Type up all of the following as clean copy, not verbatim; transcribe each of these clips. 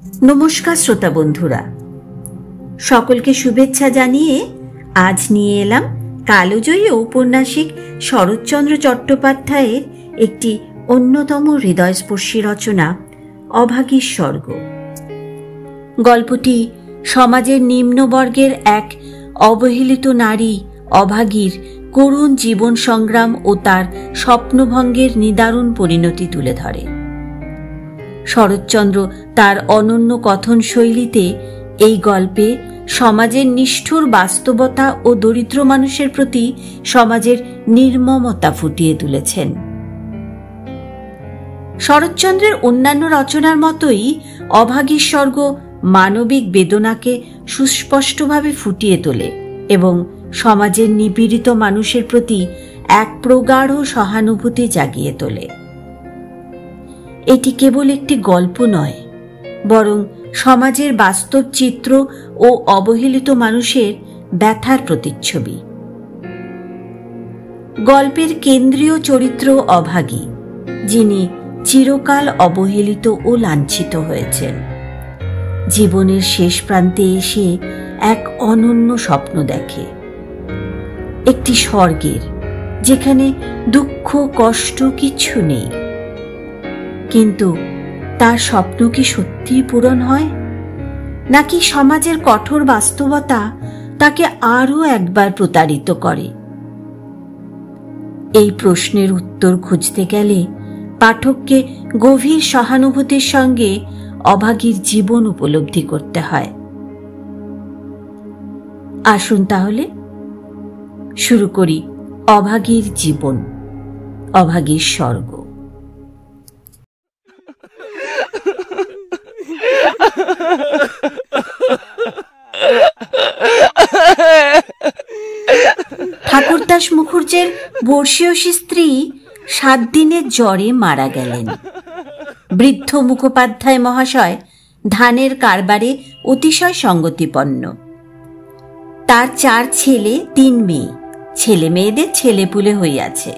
নমস্কার শ্রোতা বন্ধুরা, সকলকে শুভেচ্ছা জানিয়ে আজ নিয়ে এলাম কালজয়ী ঔপন্যাসিক শরৎচন্দ্র চট্টোপাধ্যায়ের একটি অন্যতম হৃদয়স্পর্শী রচনা অভাগীর স্বর্গ। গল্পটি সমাজের নিম্নবর্গের এক অবহেলিত নারী অভাগীর করুণ জীবন সংগ্রাম ও তার স্বপ্নভঙ্গের নিদারুণ পরিণতি তুলে ধরে। শরৎচন্দ্র তার অনন্য কথন শৈলীতে এই গল্পে সমাজের নিষ্ঠুর বাস্তবতা ও দরিদ্র মানুষের প্রতি সমাজের নির্মমতা ফুটিয়ে তুলেছেন। শরৎচন্দ্রের অন্যান্য রচনার মতোই অভাগীর স্বর্গ মানবিক বেদনাকে সুস্পষ্টভাবে ফুটিয়ে তোলে এবং সমাজের নিপীড়িত মানুষের প্রতি এক প্রগাঢ় সহানুভূতি জাগিয়ে তোলে। এটি কেবল একটি গল্প নয়, বরং সমাজের বাস্তব চিত্র ও অবহেলিত মানুষের ব্যথার প্রতিচ্ছবি। গল্পের কেন্দ্রীয় চরিত্র অভাগী, যিনি চিরকাল অবহেলিত ও লাঞ্ছিত হয়েছেন। জীবনের শেষ প্রান্তে এসে এক অনন্য স্বপ্ন দেখে, একটি স্বর্গের, যেখানে দুঃখ কষ্ট কিছু নেই। কিন্তু তার স্বপ্ন কি সত্যিই পূরণ হয়, নাকি সমাজের কঠোর বাস্তবতা তাকে আরও একবার প্রতারিত করে? এই প্রশ্নের উত্তর খুঁজতে গেলে পাঠককে গভীর সহানুভূতির সঙ্গে অভাগীর জীবন উপলব্ধি করতে হয়। আসুন তাহলে শুরু করি অভাগীর জীবন, অভাগীর স্বর্গ। ঠাকুরদাস মুখুর্জের বর্ষীয়সী স্ত্রী 7 দিনের জ্বরে মারা গেলেন। বৃদ্ধ মুখোপাধ্যায় মহাশয় ধানের কারবারে অতিশয় সঙ্গতিপন্ন। তার 4 ছেলে 3 মেয়ে, ছেলে মেয়েদের ছেলেপুলে হইয়াছে।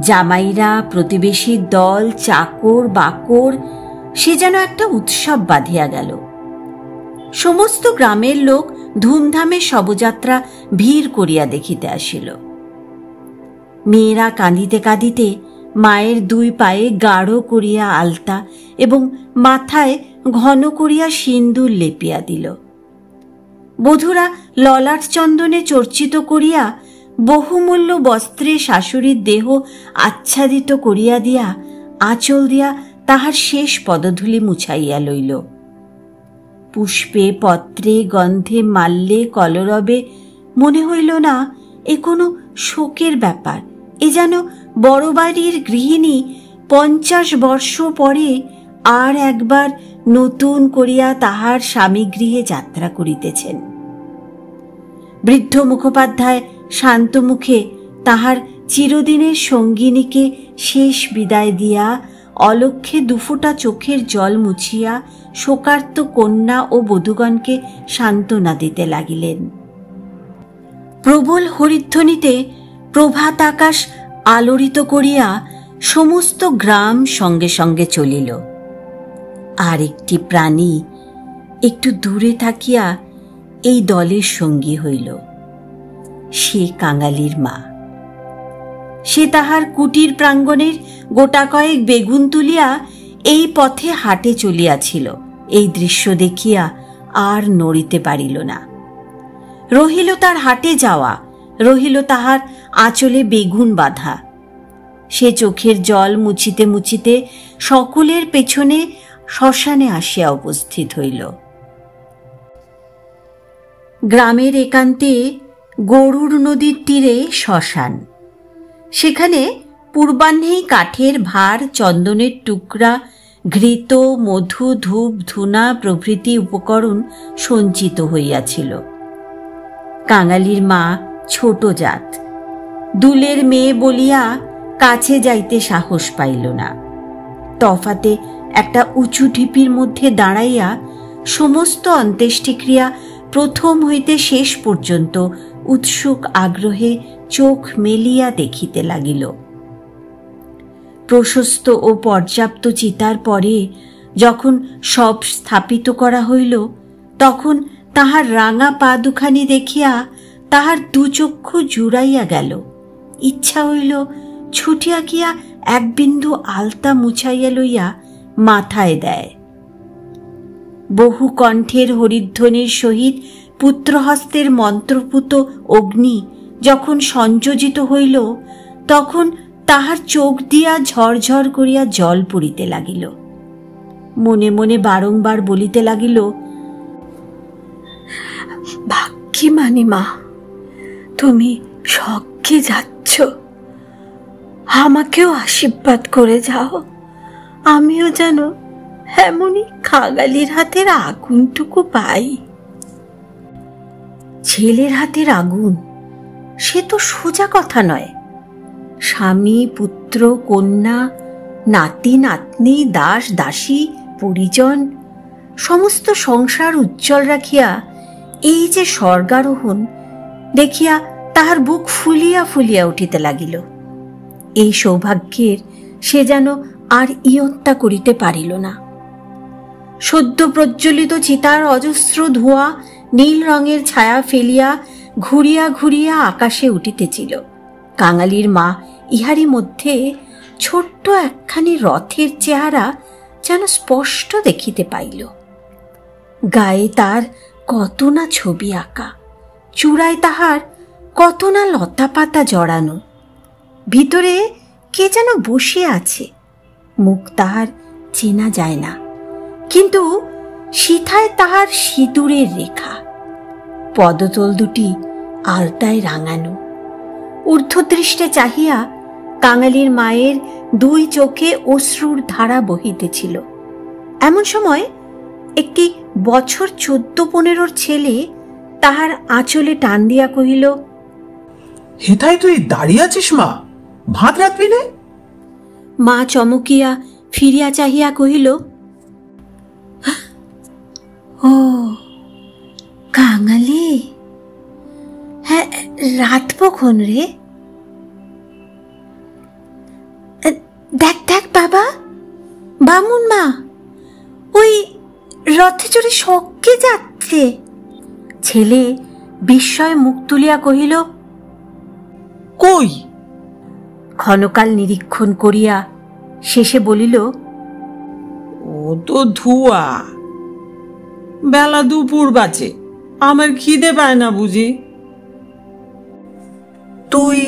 জামাইরা, প্রতিবেশীর দল, চাকর বাকর, সে যেন একটা উৎসব বাঁধিয়া গেল। সমস্ত গ্রামের লোক ধুমধামে শবযাত্রা ভিড় করিয়া দেখিতে আসিল। মেয়েরা কাঁদিতে কাঁদিতে মায়ের 2 পায়ে গাঢ় করিয়া আলতা এবং মাথায় ঘন করিয়া সিন্দুর লেপিয়া দিল। বধূরা ললাট চন্দনে চর্চিত করিয়া বহুমূল্য বস্ত্রে শাশুড়ির দেহ আচ্ছাদিত করিয়া দিয়া আঁচল দিয়া তাহার শেষ পদধূলি মুছাইয়া লইল। পুষ্পে পত্রে গন্ধে মাল্যে কলরবে মনে হইল না এ কোনো শোকের ব্যাপার। এ যেন বড় বাড়ির গৃহিণী 50 বর্ষ পরে আর একবার নতুন করিয়া তাহার স্বামী গৃহে যাত্রা করিতেছেন। বৃদ্ধ মুখোপাধ্যায় শান্ত মুখে তাহার চিরদিনের সঙ্গিনীকে শেষ বিদায় দিয়া অলক্ষ্যে 2 ফোঁটা চোখের জল মুছিয়া শোকার্ত কন্যা ও বধূগণকে সান্ত্বনা দিতে লাগিলেন। প্রবল হরিধ্বনিতে প্রভাত আকাশ আলোড়িত করিয়া সমস্ত গ্রাম সঙ্গে সঙ্গে চলিল। আর একটি প্রাণী একটু দূরে থাকিয়া এই দলের সঙ্গী হইল। সে কাঙালির মা। সে তাহার কুটির প্রাঙ্গণের গোটা কয়েক বেগুন তুলিয়া এই পথে হাটে চলিয়াছিল। এই দৃশ্য দেখিয়া আর নড়িতে পারিল না। রহিল তার হাটে যাওয়া, রহিল তাহার আঁচলে বেগুন বাঁধা। সে চোখের জল মুছিতে মুছিতে সকলের পেছনে শ্মশানে আসিয়া উপস্থিত হইল। গ্রামের একান্তে গরুড় নদীর তীরে শ্মশান। সেখানে পূর্বাহ্নেই কাঠের ভার, চন্দনের টুকরা, ঘৃত, মধু, ধূপ, ধুনা প্রভৃতি উপকরণ সঞ্চিত হইয়াছিল। কাঙালির মা ছোট জাত, দুলের মেয়ে বলিয়া কাছে যাইতে সাহস পাইল না। তফাতে একটা উঁচু ঢিপির মধ্যে দাঁড়াইয়া সমস্ত অন্ত্যেষ্টিক্রিয়া প্রথম হইতে শেষ পর্যন্ত উৎসুক আগ্রহে চোখ মেলিয়া দেখিতে লাগিল। প্রশস্ত ও পর্যাপ্ত চিতার পরে যখন সব স্থাপিত করা হইল, তখন তাহার রাঙা পা দুখানি দেখিয়া তাহার দুচক্ষু জুড়াইয়া গেল। ইচ্ছা হইল ছুটিয়া গিয়া এক বিন্দু আলতা মুছাইয়া লইয়া মাথায় দেয়। বহু কণ্ঠের হরিধ্বনির সহিত পুত্রহস্তের মন্ত্রপুত অগ্নি যখন সংযোজিত হইল, তখন তাহার চোখ দিয়া ঝরঝর করিয়া জল পড়িতে লাগিল। মনে মনে বারংবার বলিতে লাগিল, ভাগ্যিমানি মা, তুমি স্বর্গে যাচ্ছ, আমাকেও আশীর্বাদ করে যাও, আমিও যেন এমনই খাগালির হাতের আগুনটুকু পাই। ছেলের হাতের আগুন, সে তো সোজা কথা নয়। স্বামী, পুত্র, কন্যা, নাতি নাতনি, দাস দাসী, পরিজন, সমস্ত সংসার উজ্জ্বল রাখিয়া এই যে স্বর্গারোহণ দেখিয়া তাহার বুক ফুলিয়া ফুলিয়া উঠিতে লাগিল। এই সৌভাগ্যের সে যেন আর ইয়ত্তা করিতে পারিল না। সদ্য প্রজ্বলিত চিতার অজস্র ধোঁয়া নীল রঙের ছায়া ফেলিয়া ঘুরিয়া ঘুরিয়া আকাশে উঠিতেছিল। কাঙালির মা ইহারই মধ্যে ছোট্ট একখানি রথের চেহারা যেন স্পষ্ট দেখিতে পাইল। গায়ে তার কত না ছবি আঁকা, চূড়ায় তাহার কত না লতা পাতা জড়ানো, ভিতরে কে যেন বসে আছে। মুখ তাহার চেনা যায় না, কিন্তু সিথায় তাহার সিঁদুরের রেখা। পদতল দুটি আলতায় রাঙানো। ঊর্ধ্বদৃষ্টে চাহিয়া কাঙালির মায়ের দুই চোখে অশ্রুর ধারা বহিতেছিল। এমন সময় একটি বছর 14-15 ছেলে তাহার আঁচলে টান দিয়া কহিল, হেথায় তুই দাঁড়িয়ে আছিস মা, ভাত রাখবি না? মা চমকিয়া ফিরিয়া চাহিয়া কহিল, ও কাঙালি, হ্যাঁ রাতবো কোন রে? দেখ দেখ বাবা, বামুন মা ওই রথে চড়ে স্বর্গে যাচ্ছে। ছেলে বিস্ময়ে মুখ তুলিয়া কহিল, কই? ক্ষণকাল নিরীক্ষণ করিয়া শেষে বলিল, ও তো ধোঁয়া, বেলা দুপুর বাজে, আমার খিদে পায় না বুঝি? তুই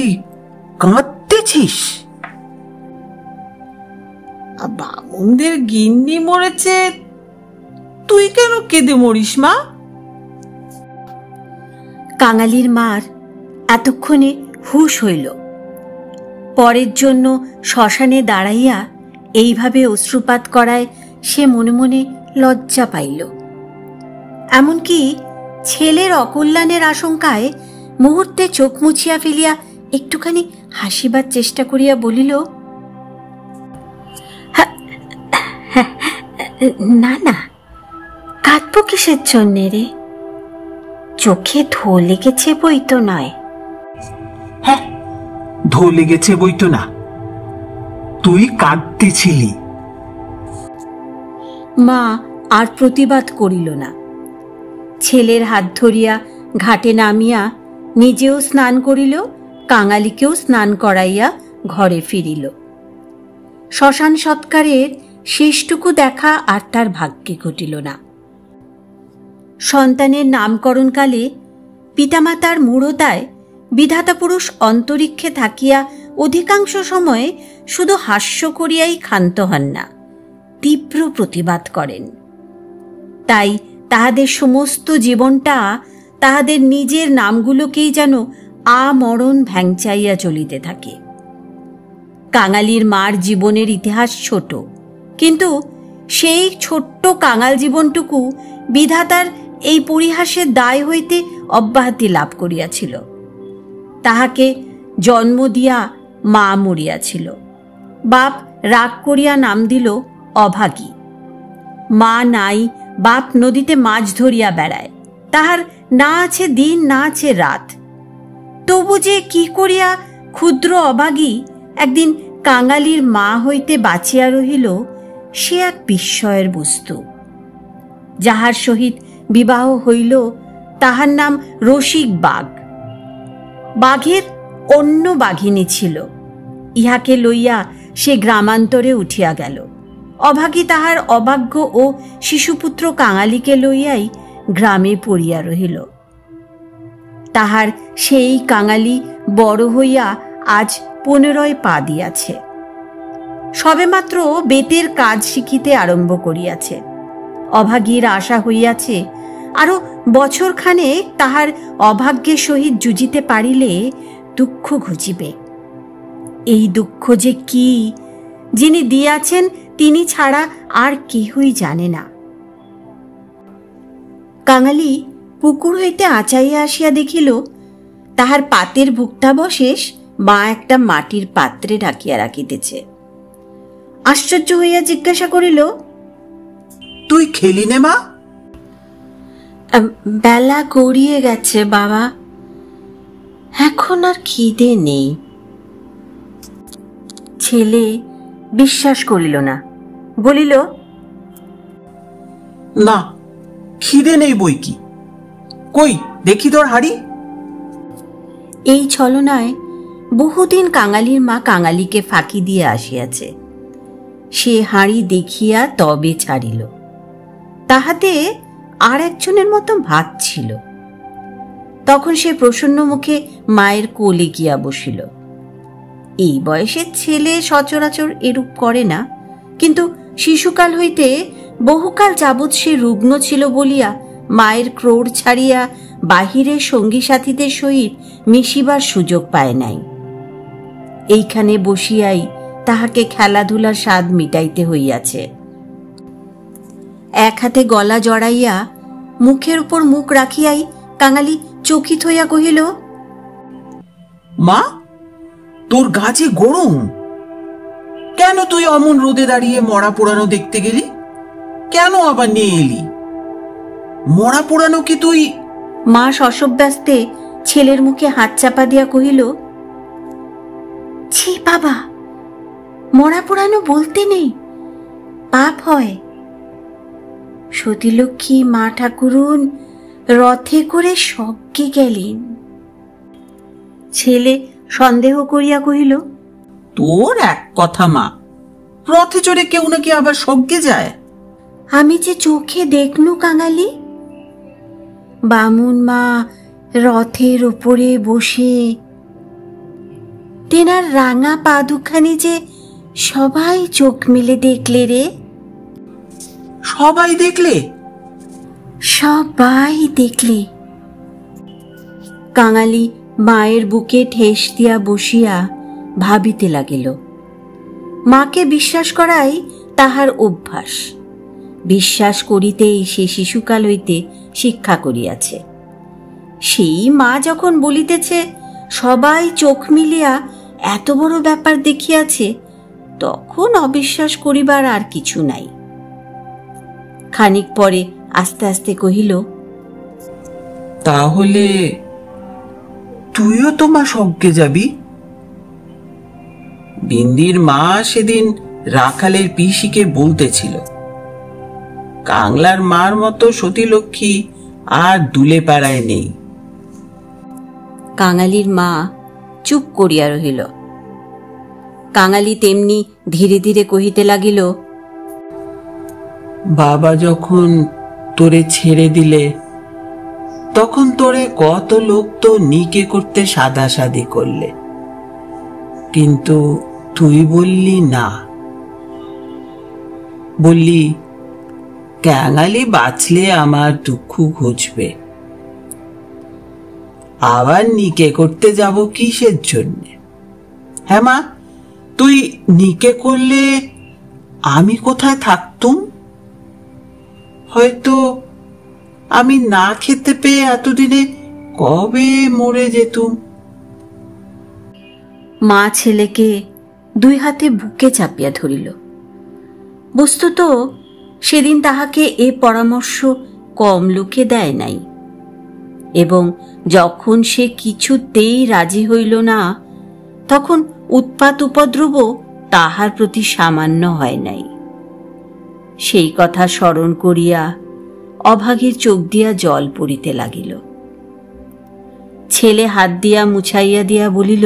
কাঁদতেছিস? বামুনদের গিন্নি মরেছে, তুই কেন কেঁদে মরিস মা? কাঙালির মার এতক্ষণে হুঁশ হইল। পরের জন্য শ্মশানে দাঁড়াইয়া এইভাবে অশ্রুপাত করায় সে মনে মনে লজ্জা পাইল। এমনকি ছেলের অকল্যাণের আশঙ্কায় মুহূর্তে চোখ মুছিয়া ফেলিয়া একটুখানি হাসিবার চেষ্টা করিয়া বলিল, না না, কাঁদব কিসের জন্যে রে? চোখে ধো লেগেছে বই তো নয়। হ্যাঁ, ধো লেগেছে বই তো না, তুই কাঁদতেছিলি। মা আর প্রতিবাদ করিল না। ছেলের হাত ধরিয়া ঘাটে নামিয়া নিজেও স্নান করিল, কাঙালিকেও স্নান করাইয়া ঘরে ফিরিল। শ্মশান সৎকারের শেষটুকু দেখা আর তার ভাগ্যে ঘটিল না। সন্তানের নামকরণকালে পিতামাতার মূঢ়তায় বিধাতা পুরুষ অন্তরিক্ষে থাকিয়া অধিকাংশ সময়ে শুধু হাস্য করিয়াই ক্ষান্ত হন না, তীব্র প্রতিবাদ করেন। তাই তাহাদের সমস্ত জীবনটা তাহাদের নিজের নামগুলোকেই যেন আমরণ ভ্যাংচাইয়া চলিতে থাকে। কাঙালির মার জীবনের ইতিহাস ছোট, কিন্তু সেই ছোট্ট কাঙাল জীবনটুকু বিধাতার এই পরিহাসের দায় হইতে অব্যাহতি লাভ করিয়াছিল। তাহাকে জন্ম দিয়া মা মরিয়াছিল। বাপ রাগ করিয়া নাম দিল অভাগী। মা নাই, বাপ নদীতে মাছ ধরিয়া বেড়ায়, তাহার না আছে দিন না আছে রাত। তবু যে কি করিয়া ক্ষুদ্র অভাগী একদিন কাঙালির মা হইতে বাঁচিয়া রহিল, সে এক বিস্ময়ের বস্তু। যাহার সহিত বিবাহ হইল তাহার নাম রসিক বাঘ। বাঘের অন্য বাঘিনী ছিল। ইহাকে লইয়া সে গ্রামান্তরে উঠিয়া গেল। অভাগী তাহার অভাগ্য ও শিশুপুত্র কাঙালিকে লইয়াই গ্রামে পড়িয়া রহিল। তাহার সেই কাঙালি বড় হইয়া আজ 15 পা দিয়াছে। সবেমাত্র বেতের কাজ শিখিতে আরম্ভ করিয়াছে। অভাগীর আশা হইয়াছে আরো বছরখানেক তাহার অভাগ্যের সহিত জুজিতে পারিলে দুঃখ ঘুচিবে। এই দুঃখ যে কি, যিনি দিয়াছেন তিনি ছাড়া আর কেহই জানে না। কাঙালি পুকুর হইতে আচাইয়া আসিয়া দেখিল তাহার পাতের ভুক্তাবশেষ মা একটা মাটির পাত্রে ঢাকিয়া রাখিতেছে। আশ্চর্য হইয়া জিজ্ঞাসা করিল, তুই খেলি নে মা? বেলা গড়িয়ে গেছে বাবা, এখন আর খিদে নেই। ছেলে বিশ্বাস করিল না, বলিল, না, খিদে নেই বই কি। কই দেখি তোর হাড়ি। এই ছলনায় বহুদিন কাঙালির মা কাঙালিকে ফাঁকি দিয়ে আসিয়াছে। সে হাঁড়ি দেখিয়া তবে ছাড়িল। তাহাতে আর একজনের মতো ভাত ছিল। তখন সে প্রসন্ন মুখে মায়ের কোলে গিয়া বসিল। এই বয়সের ছেলে সচরাচর এরূপ করে না, কিন্তু শিশুকাল হইতে বহুকাল যাবৎ সে রুগ্ন ছিল বলিয়া মায়ের ক্রোড় ছাড়িয়া বাহিরের সঙ্গী সাথীদের সহিত মিশিবার সুযোগ পায় নাই। এইখানে বসিয়াই তাহাকে খেলাধুলার স্বাদ মিটাইতে হইয়াছে। এক হাতে গলা জড়াইয়া মুখের উপর মুখ রাখিয়াই কাঙালি চকিত হইয়া কহিল, মা, তোর গা যে গরম। কেন তুই অমন রোদে দাঁড়িয়ে মরা পোড়ানো দেখতে গেলি? কেন আবার নিয়ে এলি? মরা পোড়ানো কি তুই? মা শশব্যস্তে ছেলের মুখে হাত চাপা দিয়া কহিল, ছি বাবা, মরা পোড়ানো বলতে নেই, পাপ হয়। সতীলক্ষ্মী মা ঠাকুরুন রথে করে স্বর্গে গেলেন। ছেলে সন্দেহ করিয়া কহিল, তোর এক কথা মা, রথে চড়ে কেউ নাকি আবার স্বর্গে যায়? আমি যে চোখে দেখনু কাঙালি, বামুন মা রথের ওপরে বসে তেনার রাঙা পা দুখানি যে সবাই চোখ মিলে দেখলে রে। সবাই দেখলে? সবাই দেখলে। কাঙালি মায়ের বুকে ঠেস দিয়া বসিয়া ভাবিতে লাগিল। মাকে বিশ্বাস করাই তাহার অভ্যাস। বিশ্বাস করিতেই সে শিশুকাল হইতে শিক্ষা করিয়াছে। সেই মা যখন বলিতেছে সবাই চোখ মিলিয়া এত বড় ব্যাপার দেখিয়াছে, তখন অবিশ্বাস করিবার আর কিছু নাই। খানিক পরে আস্তে আস্তে কহিল, তাহলে তুইও তো মা স্বর্গে যাবি? বিন্দির মা সেদিন রাখালের পিসিকে বলতেছিল, কাংলার মার মতো সতীলক্ষ্মী আর দুলে পাড়ায় নেই। কাঙালির মা চুপ করিয়া রহিল। কাঙালি তেমনি ধীরে ধীরে কহিতে লাগিল, বাবা যখন তোরে ছেড়ে দিলে তখন তোরে কত লোক তো নিকে করতে সাদাসাদি করলে, কিন্তু তুই বললি না। বললি, কাঙালি বাঁচলে আমার দুঃখ ঘুচবে। আবার নিকে করতে যাব কিসের জন্যে? হ্যাঁ মা, তুই নিকে করলে আমি কোথায় থাকতুম? হয়তো আমি না খেতে পেয়ে এতদিনে কবে মরে যেতুম। মা ছেলেকে দুই হাতে বুকে চাপিয়া ধরিল। বস্তুত সেদিন তাহাকে এ পরামর্শ কম লোকে দেয় নাই, এবং যখন সে কিছুতেই রাজি হইল না, তখন উৎপাত উপদ্রব তাহার প্রতি সামান্য হয় নাই। সেই কথা স্মরণ করিয়া অভাগীর চোখ দিয়া জল পড়িতে লাগিল। ছেলে হাত দিয়া মুছাইয়া দিয়া বলিল,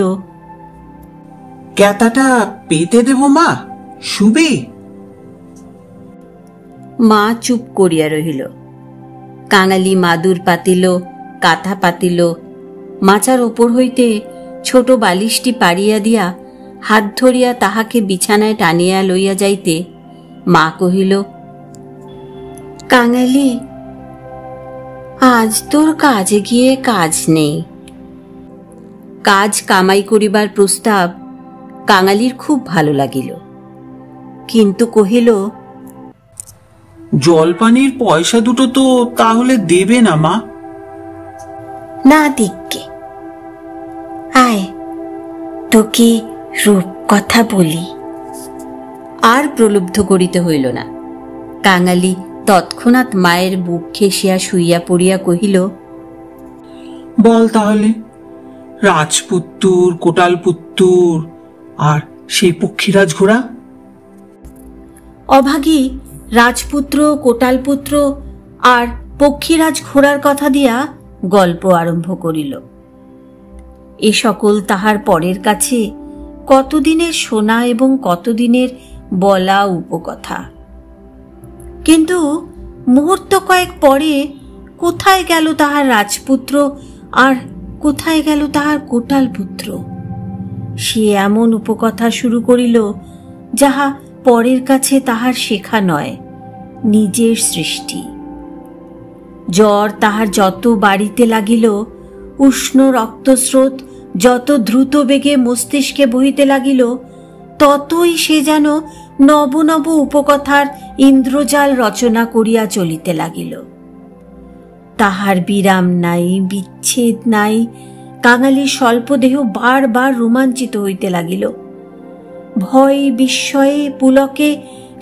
ক্যাতাটা পেতে দেব মা, শুবে? মা চুপ করিয়া রহিল। কাঙালি মাদুর পাতিল, কাঁথা পাতিল, মাচার ওপর হইতে ছোট বালিশটি পাড়িয়া দিয়া হাত ধরিয়া তাহাকে বিছানায় টানিয়া লইয়া যাইতে মা কহিল, কাঙালি, আজ তোর কাজে গিয়ে কাজ নেই। কাজ কামাই করিবার প্রস্তাব কাঙালির খুব ভালো লাগিল, কিন্তু কহিল, জলপানির পয়সা দুটো তো তাহলে দেবে না মা? না দিককে, আয় তোকে রূপ কথা বলি। আর প্রলুব্ধ করিতে হইল না। কাঙালি তৎক্ষণাৎ মায়ের বুক খেসিয়া শুইয়া পড়িয়া কহিল, বল তাহলে, রাজপুত্তুর, কোটালপুত্তুর আর সেই পক্ষীরাজ ঘোড়া? অভাগী রাজপুত্র, কোটালপুত্র আর পক্ষীরাজ ঘোড়ার কথা দিয়া গল্প আরম্ভ করিল। এ সকল তাহার পরের কাছে কতদিনের শোনা এবং কতদিনের বলা উপকথা। কিন্তু মুহূর্ত কয়েক পরে কোথায় গেল তাহার রাজপুত্র আর কোথায় গেল তাহার কোটালপুত্র? সে এমন উপকথা শুরু করিল যাহা পরের কাছে তাহার শেখা নয়, নিজের সৃষ্টি। জ্বর তাহার যত বাড়িতে লাগিল, উষ্ণ রক্তস্রোত যত দ্রুত বেগে মস্তিষ্কে বহিতে লাগিল, ততই সে যেন নব নব উপকথার ইন্দ্রজাল রচনা করিয়া চলিতে লাগিল। তাহার বিরাম নাই, বিচ্ছেদ নাই। কাঙালির স্বল্পদেহ বারবার রোমাঞ্চিত হইতে লাগিল। ভয় বিস্ময়ে পুলকে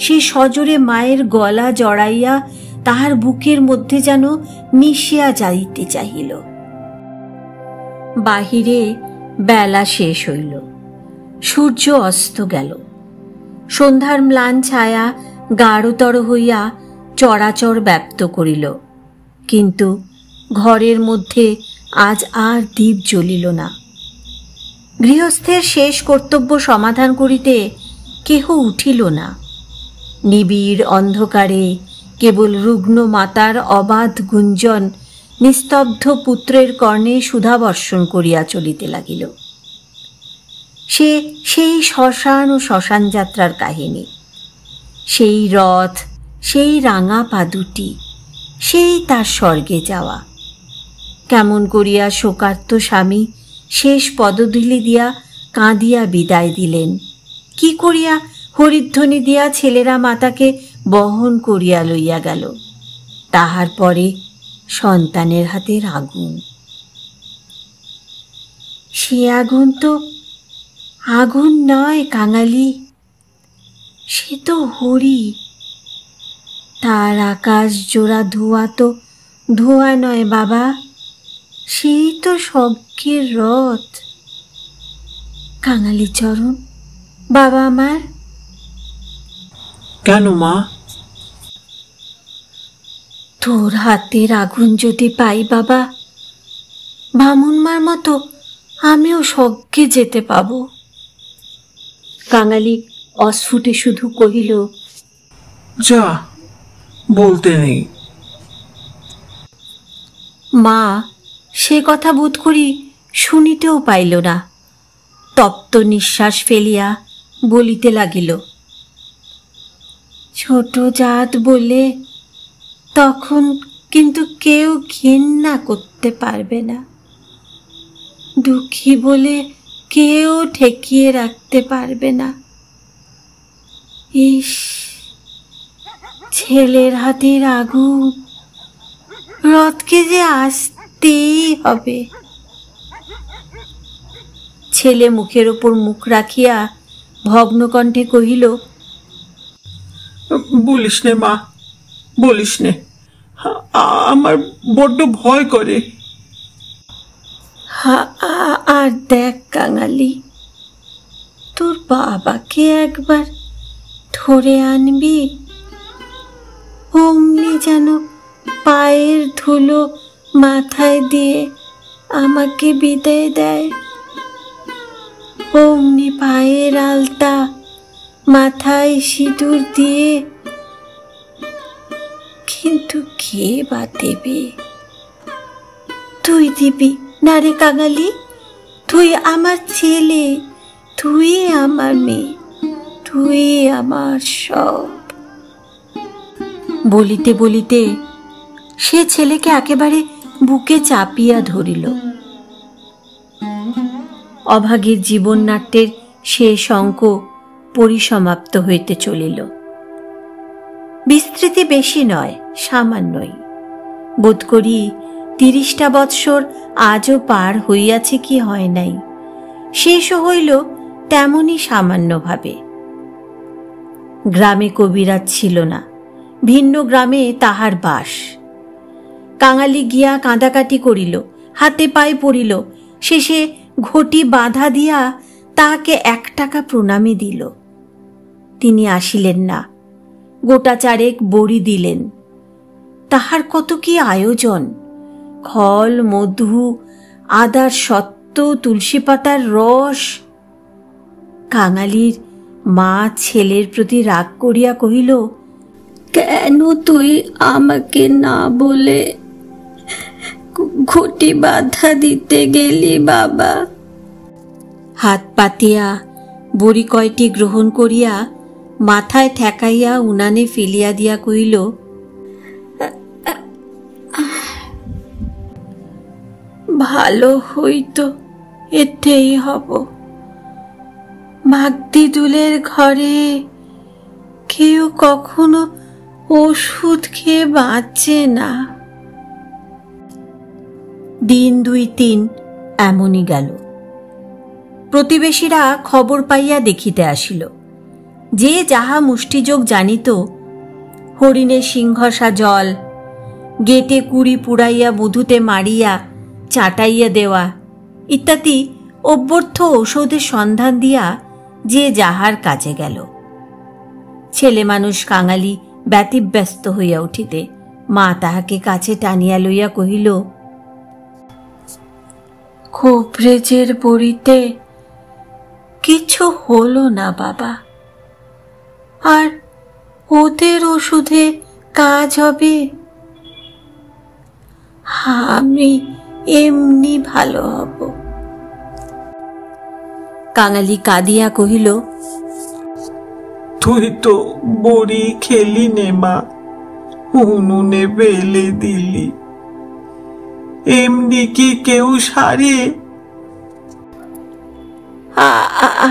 সে সজোরে মায়ের গলা জড়াইয়া তাহার বুকের মধ্যে যেন মিশিয়া যাইতে চাহিল। বাহিরে বেলা শেষ হইল, সূর্য অস্ত গেল। সন্ধ্যার ম্লান ছায়া গাঢ়তর হইয়া চরাচর ব্যাপ্ত করিল, কিন্তু ঘরের মধ্যে আজ আর দীপ জ্বলিল না। গৃহস্থের শেষ কর্তব্য সমাধান করিতে কেহ উঠিল না। নিবিড় অন্ধকারে কেবল রুগ্ন মাতার অবাধ গুঞ্জন নিস্তব্ধ পুত্রের কর্ণে সুধাবর্ষণ করিয়া চলিতে লাগিল। সে সেই শ্মশান ও শ্মশান যাত্রার কাহিনী, সেই রথ, সেই রাঙা পা দুটি, সেই তার স্বর্গে যাওয়া। কেমন করিয়া শোকার্ত স্বামী শেষ পদধূলি দিয়া কাঁদিয়া বিদায় দিলেন, কি করিয়া হরিধ্বনি দিয়া ছেলেরা মাতাকে বহন করিয়া লইয়া গেল। তাহার পরে সন্তানের হাতের আগুন। সে আগুন তো আগুন নয় কাঙালি, সে তো হরি। তার আকাশ জোড়া ধোঁয়া তো ধোঁয়া নয় বাবা, সেই তো স্বর্গের রথ। কাঙালি চরণ, বাবা আমার। কেন মা? তোর হাতের আগুন যদি পাই বাবা, বামুনমার মতো আমিও স্বর্গে যেতে পাব। কাঙালি অস্ফুটে শুধু কহিল, যা, বলতে নেই। মা সে কথা বোধ করি শুনিতেও পাইল না। তপ্ত নিঃশ্বাস ফেলিয়া বলিতে লাগিল, ছোট জাত বলে তখন কিন্তু কেউ ঘেন্না করতে পারবে না, দুঃখী বলে কেউ ঠেকিয়ে রাখতে পারবে না। ইস, ছেলের হাতের আগুন, রথকে যে আসতেই হবে। ছেলে মুখের ওপর মুখ রাখিয়া ভগ্নকণ্ঠে কহিল, বলিস নে মা, বলিস নে, আমার বড্ড ভয় করে। আর দেখ কাঙালি, তোর বাবাকে একবার ধরে আনবি, অমনি যেন পায়ের ধুলো মাথায় দিয়ে আমাকে বিদায় দেয়। অমনি পায়ের আলতা, মাথায় সিঁদুর দিয়ে। কিন্তু কে বা দেবে? তুই দিবি না রে কাঙালি? তুই আমার ছেলে, তুই আমার মেয়ে, তুই আমার সব। বলিতে বলিতে সে ছেলেকে একেবারে বুকে চাপিয়া ধরিল। অভাগীর জীবন নাট্যের শেষ অঙ্ক পরিসমাপ্ত হইতে চলিল। বিস্তৃতি বেশি নয়, সামান্যই। বোধ করি 30টা বৎসর আজও পার হইয়াছে কি হয় নাই, শেষও হইল তেমনই সামান্যভাবে। গ্রামে কবিরাজ ছিল না, ভিন্ন গ্রামে তাহার বাস। কাঙালি গিয়া কাঁদাকাটি করিল, হাতে পায়ে পড়িল, শেষে ঘটি বাঁধা দিয়া তাহাকে 1 টাকা প্রণামী দিল। তিনি আসিলেন না, গোটা 4 বড়ি দিলেন। তাহার কত কি আয়োজন! খল, মধু, আদার সত্ত্ব, তুলসী পাতার রস। কাঙালির মা ছেলের প্রতি রাগ করিয়া কহিল, কেন তুই আমাকে না বলে ঘটি বাধা দিতে গেলি বাবা? হাত পাতিয়া বড়ি কয়টি গ্রহণ করিয়া মাথায় ঠেকাইয়া উনানে ফেলিয়া দিয়া কহিল, ভালো হইতো এতেই হব। মাগদিদুলের ঘরে কেউ কখনো ওষুধ খেয়ে বাঁচে না। দিন 2-3 এমনই গেল। প্রতিবেশীরা খবর পাইয়া দেখিতে আসিল। যে যাহা মুষ্টিযোগ জানিত, হরিণের সিংহসা জল, গেটে কুড়ি পুড়াইয়া মধুতে মারিয়া চাটাইয়া দেওয়া ইত্যাদি অভ্যর্থ ঔষধের সন্ধান দিয়া যে যাহার কাজে গেল। ছেলে মানুষ কাঙালি ব্যতিব্যস্ত হইয়া উঠিতে মা তাহাকে কাছে টানিয়া লইয়া কহিল, খোপরেজের বড়িতে কিছু হলো না বাবা, আর ওদের ওষুধে কাজ হবে? আমি এমনি ভালো হব। কাঙালি কাঁদিয়া কহিল, তুই তো বড়ি খেলি নে মা, উনুনে বেলে দিলি। এমনি কি কেউ সারে?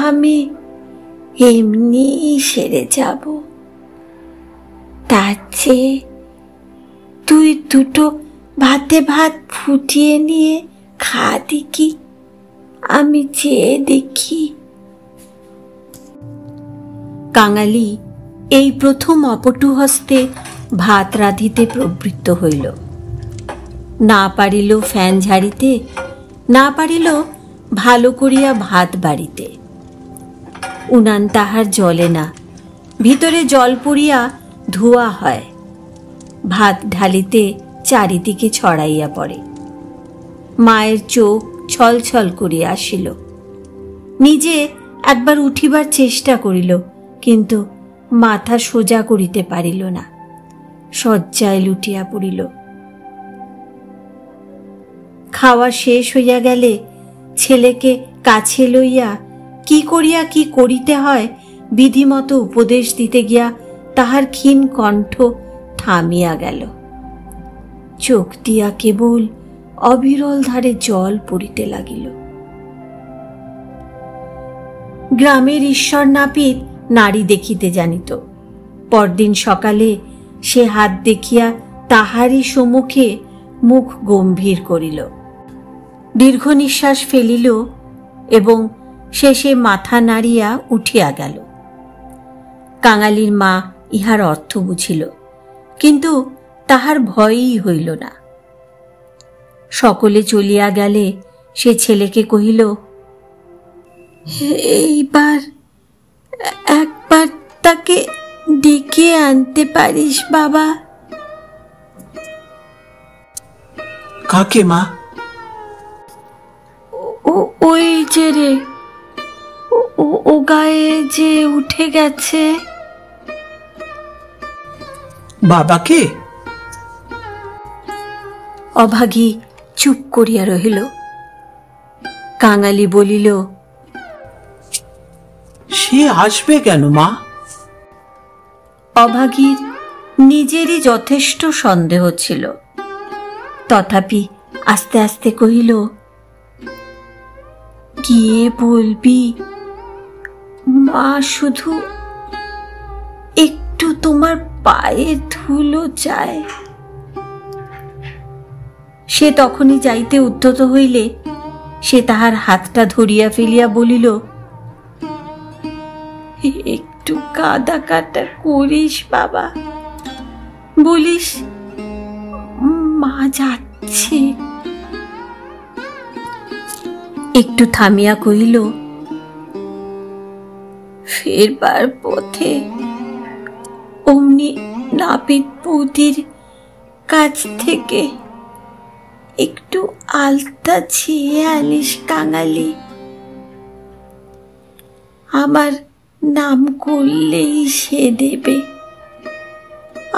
আমি এমনি সেরে যাব। তার চেয়ে তুই 2 ভাতে ভাত ফুটিয়ে নিয়ে খা দেখি, আমি চেয়ে দেখি। কাঙালি এই প্রথম অপটু হস্তে ভাত রাঁধিতে প্রবৃত্ত হইল। না পারিল ফ্যান ঝাড়িতে, না পারিল ভালো করিয়া ভাত বাড়িতে। উনান তাহার জ্বলে না, ভিতরে জল পড়িয়া ধোয়া হয়। ভাত ঢালিতে চারিদিকে ছড়াইয়া পড়ে। মায়ের চোখ ছলছল করিয়া আসিল। নিজে একবার উঠিবার চেষ্টা করিল, কিন্তু মাথা সোজা করিতে পারিল না, শয্যায় লুটিয়া পড়িল। খাওয়া শেষ হইয়া গেলে ছেলেকে কাছে লইয়া কি করিয়া কি করিতে হয় বিধিমতো উপদেশ দিতে গিয়া তাহার ক্ষীণ কণ্ঠ থামিয়া গেল। চোখ দিয়া কেবল অবিরল ধারে জল পড়িতে লাগিল। গ্রামের ঈশ্বর নাপিত নারী দেখিতে জানিত। পরদিন সকালে সে হাত দেখিয়া তাহারই সম্মুখে মুখ গম্ভীর করিল, দীর্ঘ নিঃশ্বাস ফেলিল এবং শেষে মাথা নাড়িয়া উঠিয়া গেল। কাঙালির মা ইহার অর্থ বুঝিল, কিন্তু তাহার ভয়ই হইল না। সকলে চলিয়া গেলে সে ছেলেকে কহিল, এইবার একবার তাকে ডেকে আনতে পারিস বাবা? কাকে মা? ওই যে রে, ও গায়ে যে উঠে গেছে। বাবাকে? অভাগী চুপ করিয়া রহিল। কাঙালি বলিল, সে আসবে কেন মা? অভাগীর নিজেরই যথেষ্ট সন্দেহ ছিল, তথাপি আস্তে আস্তে কহিল, গিয়ে বলবি মা শুধু একটু তোমার পায়ের ধুলো চায়। সে তখনই যাইতে উদ্যত হইলে সে তাহার হাতটা ধরিয়া ফেলিয়া বলিল, একটু কাদা কাটা করিস বাবা, বলিস মা যাচ্ছে। একটু থামিয়া কহিল, ফেরবার পথে অমনি নাপিত বৌদির কাছ থেকে একটু আলতা ছিঁড়ে আনিস কাঙালি। আমার নাম করলেই সে দেবে।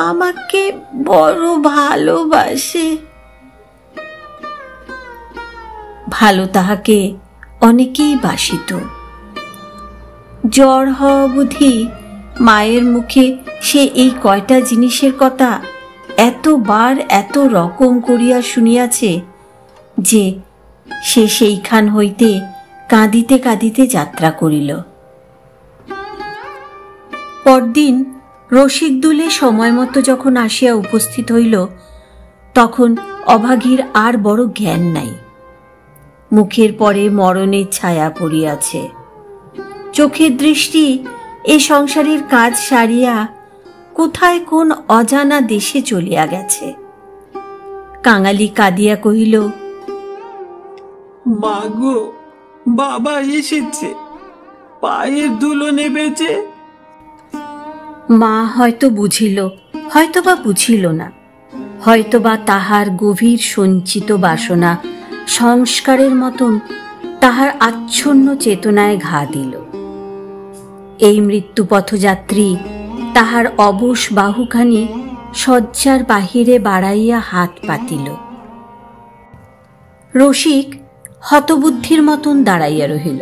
আমাকে বড় ভালোবাসে। ভালো তাহাকে অনেকেই বাসিত। জ্বর হওয়া বুদ্ধি মায়ের মুখে সে এই কয়টা জিনিসের কথা এতবার এত রকম করিয়া শুনিয়াছে যে সে সেইখান হইতে কাঁদিতে কাঁদিতে যাত্রা করিল। পরদিন রসিকদুলে সময় মতো যখন আসিয়া উপস্থিত হইল, তখন অভাগীর আর বড় জ্ঞান নাই। মুখের পরে মরণের ছায়া পড়িয়াছে। চোখের দৃষ্টি এ সংসারের কাজ সারিয়া কোথায় কোন অজানা দেশে চলিয়া গেছে। কাঙালি কাঁদিয়া কহিল, মা গো, বাবা এসেছে, পায়ের ধুলো নেবেছে। মা হয়তো বুঝিল, হয়তোবা বুঝিল না, হয়তোবা তাহার গভীর সঞ্চিত বাসনা সংস্কারের মতন তাহার আচ্ছন্ন চেতনায় ঘা দিল। এই মৃত্যুপথযাত্রী তাহার অবশ বাহুখানি শয্যার বাহিরে বাড়াইয়া হাত পাতিল। রসিক হতবুদ্ধির মতন দাঁড়াইয়া রহিল।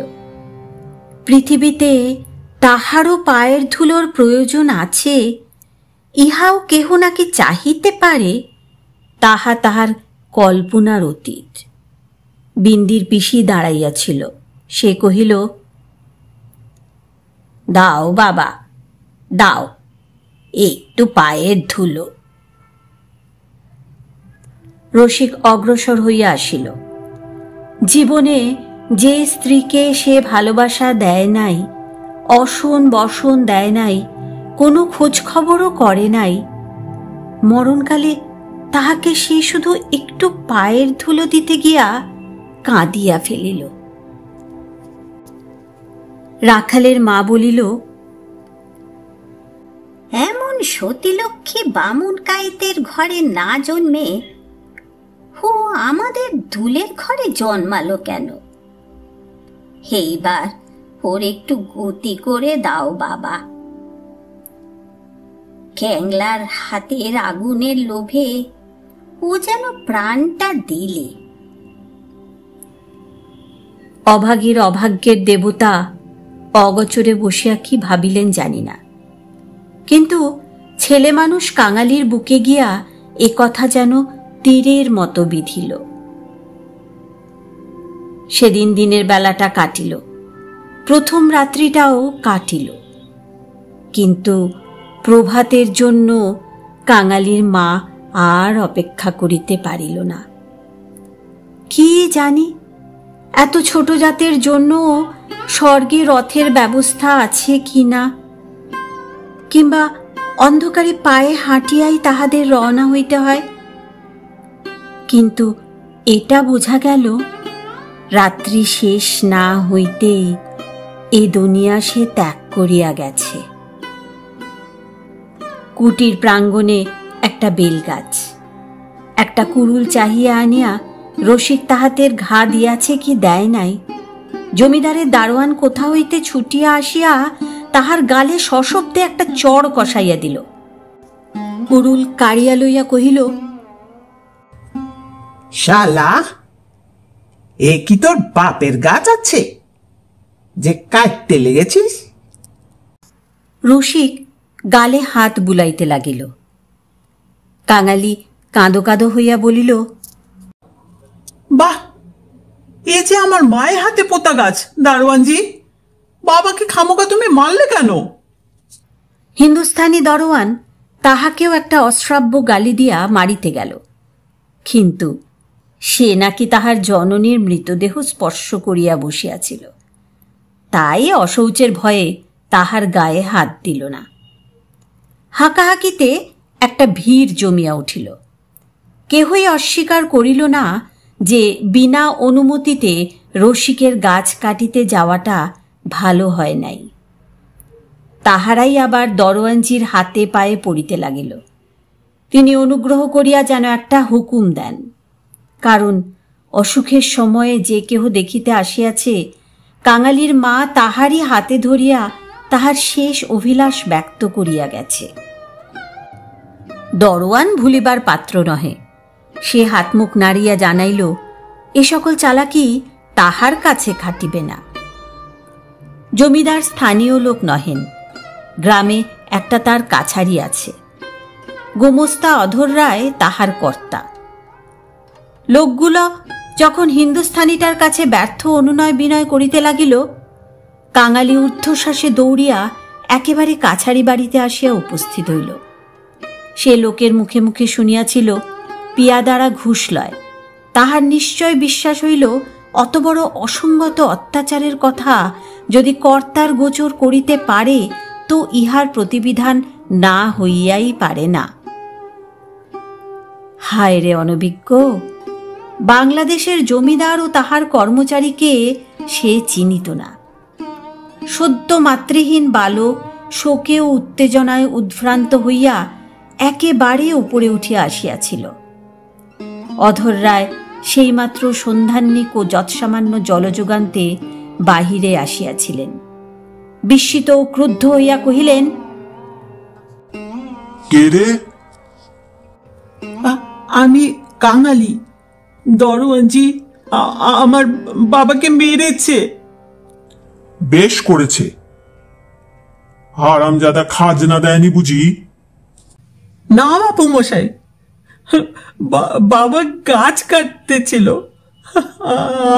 পৃথিবীতে তাহারও পায়ের ধুলোর প্রয়োজন আছে, ইহাও কেহ নাকি চাহিতে পারে, তাহা তাহার কল্পনার অতীত। বিন্দির পিসি দাঁড়াইয়াছিল। সে কহিল, দাও বাবা, দাও একটু পায়ের ধুলো। রসিক অগ্রসর হইয়া আসিল। জীবনে যে স্ত্রীকে সে ভালোবাসা দেয় নাই, অসন বসন দেয় নাই, কোনো খোঁজ খবরও করে নাই, মরণকালে তাহাকে সে শুধু একটু পায়ের ধুলো দিতে গিয়া কাঁদিয়া ফেলিল। রাখালের মা বলিল, এমন সতীলক্ষ্মী বামুন কায়েতের ঘরে না জন্মে ও আমাদের দুলের ঘরে জন্মালো কেন? এইবার ওর একটু গতি করে দাও বাবা। ক্যাংলার হাতের আগুনের লোভে ও যেন প্রাণটা দিলে। অভাগীর অভাগ্যের দেবতা অগোচরে বসিয়া কি ভাবিলেন জানি না, কিন্তু ছেলে মানুষ কাঙালির বুকে গিয়া এ কথা যেন তীরের মতো বিঁধিল। সেদিন দিনের বেলাটা কাটিল, প্রথম রাত্রিটাও কাটিল, কিন্তু প্রভাতের জন্য কাঙালির মা আর অপেক্ষা করিতে পারিল না। কি জানি এত ছোট জাতের জন্য স্বর্গে রথের ব্যবস্থা আছে কি না, কিংবা অন্ধকারে পায়ে হাঁটিয়াই তাহাদের রওনা হইতে হয়। কিন্তু এটা বোঝা গেল, রাত্রি শেষ না হইতেই এ দুনিয়া সে ত্যাগ করিয়া গেছে। কুটির প্রাঙ্গণে একটা বেলগাছ, একটা কুড়ুল চাহিয়া আনিয়া রসিক তাহাতের ঘা দিয়াছে কি দেয় নাই, জমিদারের দারোয়ান কোথা হইতে ছুটিয়া আসিয়া তাহার গালে সশব্দে একটা চড় কষাইয়া দিল। কুড়ুল কাড়িয়া লইয়া কহিল, শালা, এ কি তোর বাপের গাছ আছে যে কাটতে লেগেছিস? রসিক গালে হাত বুলাইতে লাগিল। কাঙালি কাঁদো কাঁদো হইয়া বলিল, বাহ, এ যে আমার মায়ের হাতে পোতা গাছ দারোয়ানজি, বাবাকে খামোকা তুমি মারলে কেন? হিন্দুস্থানি দরোয়ান তাহাকেও একটা অশ্রাব্য গালি দিয়া মারিতে গেল, কিন্তু সে নাকি তাহার জননীর মৃতদেহ স্পর্শ করিয়া বসিয়াছিল, তাই অশৌচের ভয়ে তাহার গায়ে হাত দিল না। হাঁকাহাঁকিতে একটা ভিড় জমিয়া উঠিল। কেহই অস্বীকার করিল না যে বিনা অনুমতিতে রসিকের গাছ কাটিতে যাওয়াটা ভালো হয় নাই। তাহারাই আবার দরোয়ানজির হাতে পায়ে পড়িতে লাগিল। তিনি অনুগ্রহ করিয়া যেন একটা হুকুম দেন, কারণ অসুখের সময়ে যে কেহ দেখিতে আসিয়াছে কাঙালির মা তাহারই হাতে ধরিয়া তাহার শেষ অভিলাষ ব্যক্ত করিয়া গেছে। দরোয়ান ভুলিবার পাত্র নহে। সে হাতমুখ নাড়িয়া জানাইল, এ সকল চালাকি তাহার কাছে খাটিবে না। জমিদার স্থানীয় লোক নহেন, গ্রামে একটা তার কাছারি আছে, গোমস্তা অধর রায় তাহার কর্তা। লোকগুলো যখন হিন্দুস্থানিটার কাছে ব্যর্থ অনুনয় বিনয় করিতে লাগিল, কাঙালি ঊর্ধ্বশ্বাসে দৌড়িয়া একেবারে কাছারি বাড়িতে আসিয়া উপস্থিত হইল। সে লোকের মুখে মুখে শুনিয়াছিল পিয়াদারা ঘুষ লয়। তাহার নিশ্চয় বিশ্বাস হইল অত বড় অসঙ্গত অত্যাচারের কথা যদি কর্তার গোচর করিতে পারে তো ইহার প্রতিবিধান না হইয়াই পারে না। হায় রে অনভিজ্ঞ! বাংলাদেশের জমিদার ও তাহার কর্মচারীকে সে চিনিত না। সদ্য মাতৃহীন বালক শোকে ও উত্তেজনায় উদ্ভ্রান্ত হইয়া একেবারে উপরে উঠিয়া আসিয়াছিল। অধর রায় সেইমাত্র সন্ধান্বিক ও যৎসামান্য জলযোগান্তে বাহিরে আসিয়াছিলেন। বিস্মিত ও ক্রুদ্ধ হইয়া কহিলেন, কে রে? আমি কাঙালি। দরোয়ানজি আমার বাবাকে মেরেছে। বেশ করেছে। হারামজাদা খাজনা দেয়নি বুঝি? না বাপু মশাই, বাবা গাছ কাটতেছিল,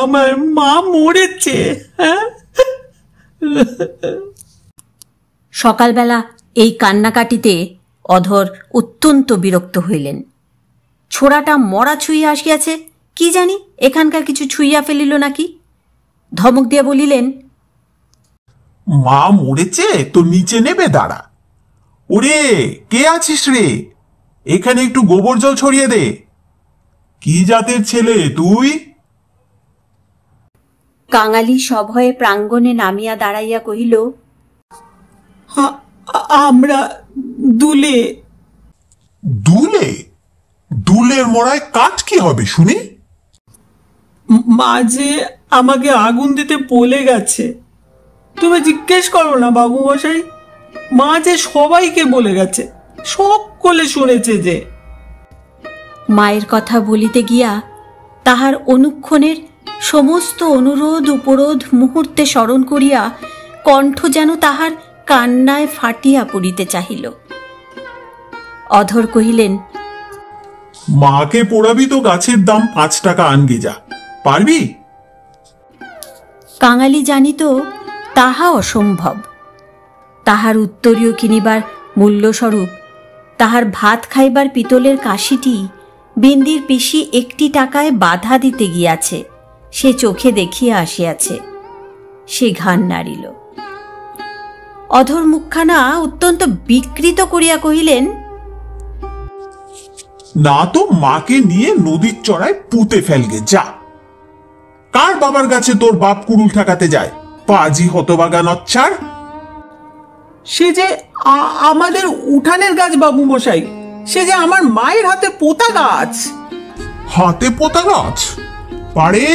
আমার মা মরেছে। সকালবেলা এই কান্নাকাটিতে অধর অত্যন্ত বিরক্ত হইলেন। ছোড়াটা মরা ছুঁইয়া আসিয়াছে, কি জানি এখানকার কিছু ছুঁইয়া ফেলিল নাকি। ধমক দিয়া বলিলেন, মা মরেছে তো নিচে নেবে দাঁড়া। ওরে, কে আছিস রে? এখানে একটু গোবর জল ছড়িয়ে দে। কি জাতের ছেলে তুই? কাঙালি সভয়ে প্রাঙ্গণে নামিয়া দাঁড়াইয়া কহিল, আমরা দুলে। দুলে? দুলের মরায় কাঠ কি হবে শুনি? মাঝে আমাকে আগুন দিতে বলে গেছে। তুমি জিজ্ঞেস করো না বাবু মশাই, মা যে সবাইকে বলে গেছে, সকলে শুনেছে যে। মায়ের কথা বলিতে গিয়া তাহার অনুক্ষণের সমস্ত অনুরোধ উপরোধ মুহূর্তে স্মরণ করিয়া কণ্ঠ যেন তাহার কান্নায় ফাটিয়া পড়িতে চাহিল। অধর কহিলেন, মাকে পোড়াবি তো গাছের দাম 5 টাকা আনবি, যা পারবি? কাঙালি জানিত তাহা অসম্ভব। তাহার উত্তরীয় কিনিবার মূল্যস্বরূপ তাহার ভাত খাইবার পিতলের কাশিটি বিন্দির পিসি 1 টাকায় বাধা দিতে গিয়াছে, সে চোখে দেখিয়া আসিয়াছে। সে ঘান নাড়িল। অধর মুখখানা অত্যন্ত বিকৃত করিয়া কহিলেন, না তো মাকে নিয়ে নদীর চড়ায় পুঁতে ফেলগে, যা। কার বাবার কাছে তোর বাপ কুড়ুল ঠাকাতে যায়? পাজি হতবাগা নচ্ছাড়। সে যে আমাদের উঠানের গাছ বাবু মশাই, সে যে আমার মায়ের হাতে পোতা গাছ। হাতে পোতা গাছ? পারে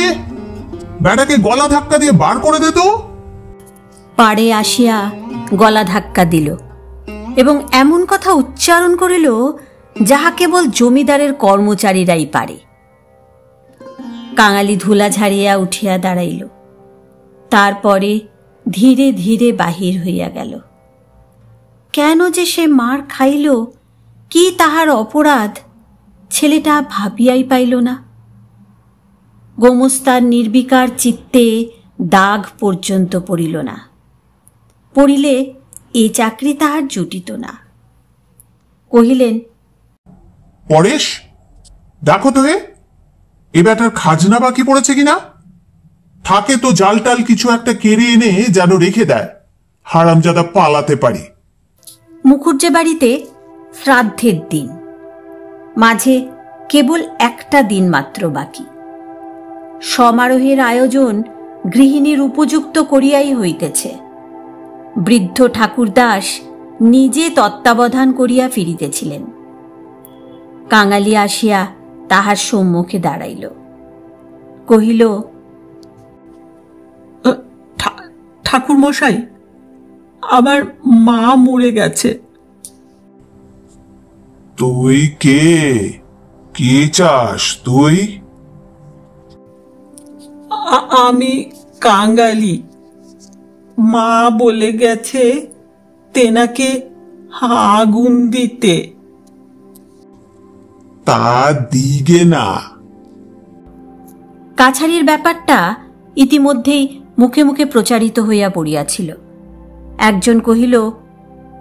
বেটাকে গলা ধাক্কা দিয়ে বার করে দে তো। পাড়ে আসিয়া গলা ধাক্কা দিল এবং এমন কথা উচ্চারণ করিল যাহা কেবল জমিদারের কর্মচারীরাই পারে। কাঙালি ধুলা ঝাড়িয়া উঠিয়া দাঁড়াইল, তারপরে ধীরে ধীরে বাহির হইয়া গেল। কেন যে সে মার খাইল, কি তাহার অপরাধ, ছেলেটা ভাবিয়াই পাইল না। গোমস্তার নির্বিকার চিত্তে দাগ পর্যন্ত পড়িল না। পড়িলে এ চাকরি তাহার জুটিত না। কহিলেন, পরেশ, দেখো তো এ বেটার খাজনা বাকি পড়েছে কিনা। থাকে তো জাল টাল কিছু একটা কেড়ে এনে যেন রেখে দেয়, হারামজাদা পালাতে পারি। মুখুজ্জে বাড়িতে শ্রাদ্ধের দিন, মাঝে কেবল একটা দিন মাত্র বাকি। সমারোহের আয়োজন গৃহিণীর উপযুক্ত করিয়াই হইতেছে। বৃদ্ধ ঠাকুরদাস নিজে তত্ত্বাবধান করিয়া ফিরিতেছিলেন। কাঙালি আসিয়া তাহার সম্মুখে দাঁড়াইল, কহিল, ঠাকুর মশাই, আমার মা মরে গেছে। তুই কে? কে চাস তুই? আমি কাঙালি। মা বলে গেছে তেনাকে আগুন দিতে। তা দিগে না। কাছারির ব্যাপারটা ইতিমধ্যেই মুখে মুখে প্রচারিত হইয়া পড়িয়াছিল। একজন কহিল,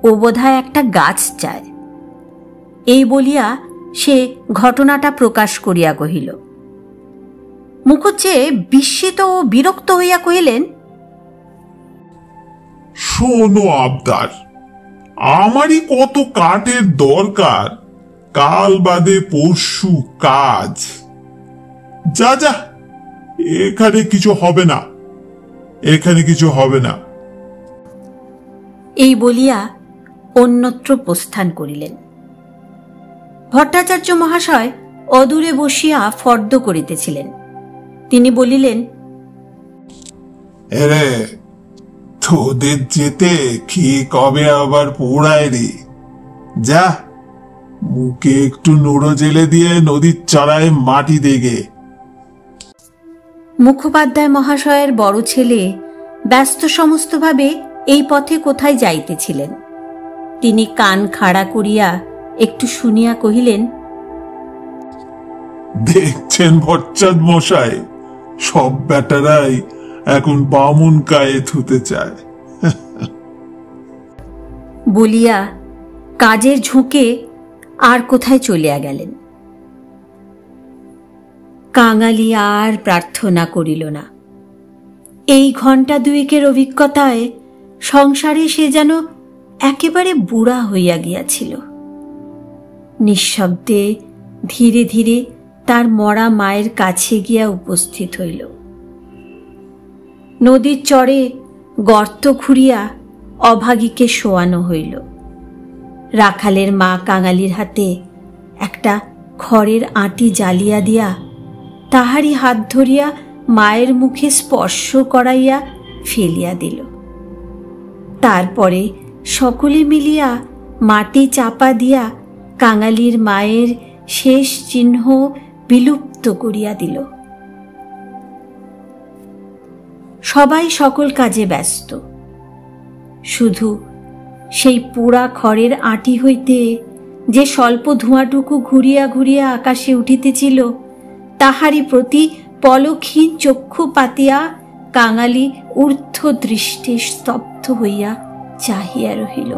ও বোধহয় একটা গাছ চায়। এই বলিয়া সে ঘটনাটা প্রকাশ করিয়া কহিল। মুখুজ্জে বিস্মিত ও বিরক্ত হইয়া কহিলেন, শোনো আবদার, আমারই কত কাঠের দরকার, কাল বাদে পরশু কাজ। যা যা, এখানে কিছু হবে না, এখানে কিছু হবে না। এই বলিয়া অন্যত্র প্রস্থান করিলেন। ভট্টাচার্য মহাশয় অদূরে বসিয়া ফর্দ করিতেছিলেন। তিনি বলিলেন, এরে, তোদের যেতে কি কবে আবার পোড়ায় রে। যা, মুখে একটু নুড়ো জেলে দিয়ে নদীর চড়ায় মাটি দেগে। মুখোপাধ্যায় মহাশয়ের বড় ছেলে ব্যস্ত সমস্তভাবে এই পথে কোথায় যাইতেছিলেন। তিনি কান খাড়া করিয়া একটু শুনিয়া কহিলেন, দেখছেন ভট্টাচার্য মশাই, সব বেটারাই এখন বামুন গায়ে ধুতে চায়। বলিয়া কাজের ঝুঁকে আর কোথায় চলিয়া গেলেন। কাঙালি আর প্রার্থনা করিল না। এই ঘণ্টা দুয়েকের অভিজ্ঞতায় সংসারে সে যেন একেবারে বুড়া হইয়া গিয়াছিল। নিঃশব্দে ধীরে ধীরে তার মরা মায়ের কাছে গিয়া উপস্থিত হইল। নদীর চরে গর্ত খুঁড়িয়া অভাগীকে শোয়ানো হইল। রাখালের মা কাঙালির হাতে একটা খড়ের আঁটি জ্বালিয়া দিয়া তাহারই হাত ধরিয়া মায়ের মুখে স্পর্শ করাইয়া ফেলিয়া দিল। তারপরে সকলে মিলিয়া মাটি চাপা দিয়া কাঙালির মায়ের শেষ চিহ্ন বিলুপ্ত করিয়া দিল। সবাই সকল কাজে ব্যস্ত। শুধু সেই পোড়া খড়ের আঁটি হইতে যে স্বল্প ধোঁয়াটুকু ঘুরিয়া ঘুরিয়া আকাশে উঠিতেছিল, তাহারই প্রতি পলকহীন চক্ষু পাতিয়া কাঙালি ঊর্ধ্ব দৃষ্টে স্তব্ধ হইয়া চাহিয়া রহিল।